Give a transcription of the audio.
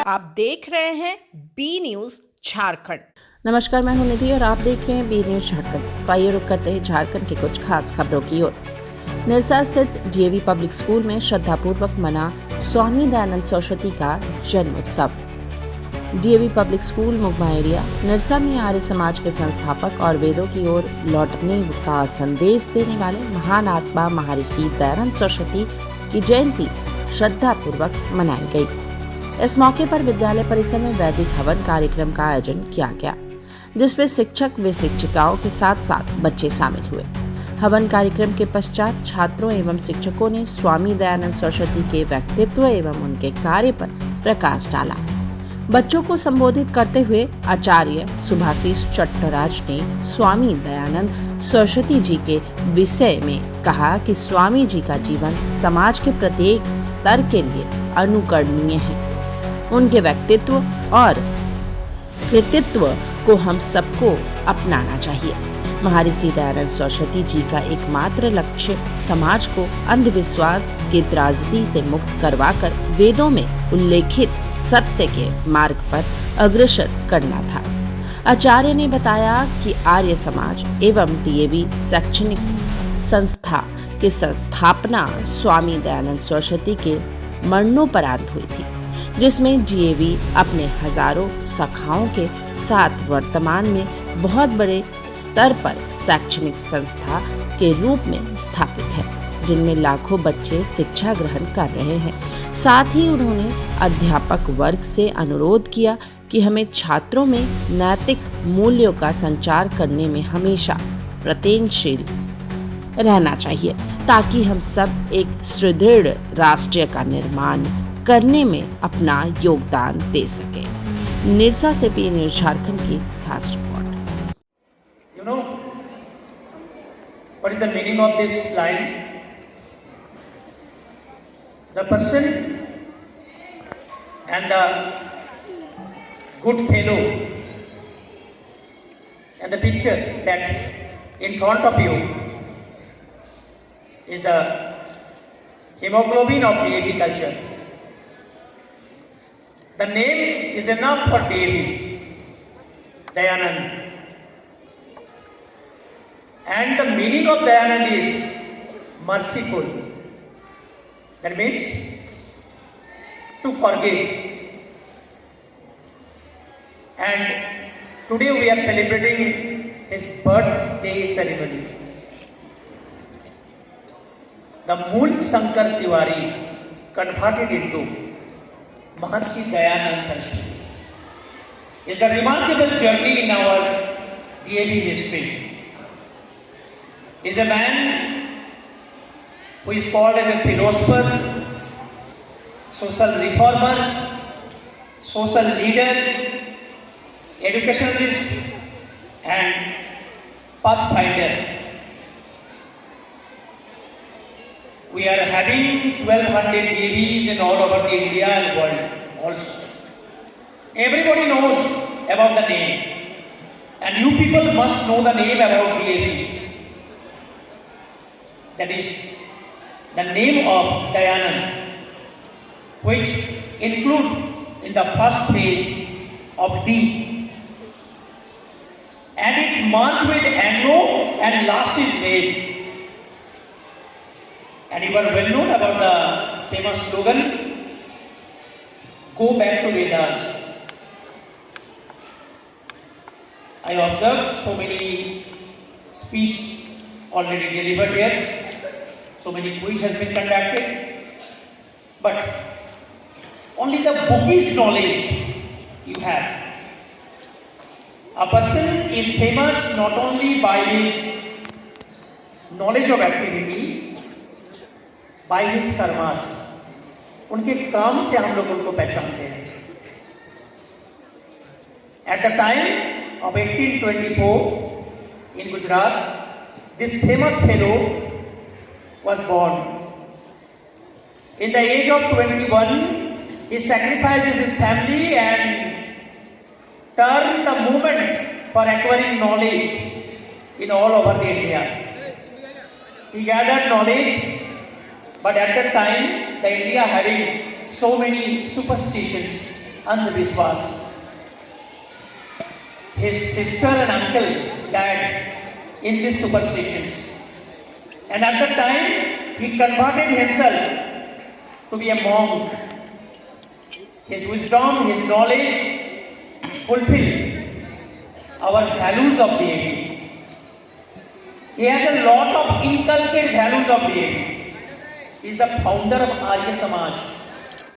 आप देख रहे हैं बी न्यूज झारखंड। नमस्कार, मैं हूं निधि और आप देख रहे हैं बी न्यूज झारखंड। तो आइए रुक करते हैं झारखंड की कुछ खास खबरों की ओर। निरसा स्थित डीएवी पब्लिक स्कूल में श्रद्धापूर्वक मना स्वामी दयानंद सरस्वती का जन्मोत्सव। DAV public school Mugma area Nirsa में आर्य समाज के संस्थापक और वेदों की ओर लौटने का संदेश देने वाले महान आत्मा महर्षि दयानंद सरस्वती की जयंती श्रद्धापूर्वक मनाई गई। इस मौके पर विद्यालय परिसर में वैदिक हवन कार्यक्रम का आयोजन किया गया, जिसमें शिक्षक व शिक्षिकाओं के साथ साथ बच्चे शामिल हुए। हवन कार्यक्रम के पश्चात छात्रों एवं शिक्षकों ने स्वामी दयानंद सरस्वती के व्यक्तित्व एवं उनके कार्य पर प्रकाश डाला। बच्चों को संबोधित करते हुए आचार्य सुभाषिष चट्टराज ने स्वामी दयानंद सरस्वती जी के विषय में कहा कि स्वामी जी का जीवन समाज के प्रत्येक स्तर के लिए अनुकरणीय है। उनके व्यक्तित्व और कृतित्व को हम सबको अपनाना चाहिए। महर्षि दयानंद सरस्वती जी का एकमात्र लक्ष्य समाज को अंधविश्वास की त्रासदी से मुक्त करवाकर वेदों में उल्लेखित सत्य के मार्ग पर अग्रसर करना था। आचार्य ने बताया कि आर्य समाज एवं डीएवी शैक्षणिक संस्था की स्थापना स्वामी दयानंद सरस्वती के मरणोपरांत हुई थी, जिसमें डीएवी अपने हजारों शाखाओं के साथ वर्तमान में बहुत बड़े स्तर पर शैक्षणिक संस्था के रूप में स्थापित है, जिनमें लाखों बच्चे शिक्षा ग्रहण कर रहे हैं। साथ ही उन्होंने अध्यापक वर्ग से अनुरोध किया कि हमें छात्रों में नैतिक मूल्यों का संचार करने में हमेशा प्रयत्नशील रहना चाहिए, ताकि हम सब एक सुदृढ़ राष्ट्र का निर्माण करने में अपना योगदान दे सके। निरसा से बी न्यूज झारखंड की खास report. You know what is the meaning of this line? The person and the good fellow and the picture that in front of you is the hemoglobin of DAV culture. The name is enough for Devi, Dayanand. And the meaning of Dayanand is merciful. That means to forgive. And today we are celebrating his birthday ceremony. The Mool Shankar Tiwari converted into Maharishi Dayanand Saraswati is the remarkable journey in our DAV history. He is a man who is called as a philosopher, social reformer, social leader, educationalist and pathfinder. We are having 1200 DAVs in all over the India and world also. Everybody knows about the name, and you people must know the name about DAV. That is the name of Dayanand, which include in the first phase of D, and it's merged with Anglo and last is Ved. And you are well known about the famous slogan, go back to Vedas. I observed so many speeches already delivered here, so many quiz has been conducted, but only the bookish knowledge you have. A person is famous not only by his knowledge of activity, by his karmas, उनके काम से हम लोग उनको पहचानते हैं. At the time of 1824 in Gujarat, this famous fellow was born. In the age of 21, he sacrifices his family and turned the movement for acquiring knowledge in all over the India. He gathered knowledge. But at that time, the India having so many superstitions Andhvishwas. His sister and uncle died in these superstitions. And at the time, he converted himself to be a monk. His wisdom, his knowledge fulfill our values of deity. He has a lot of inculcated values of deity. He is the founder of Arya Samaj.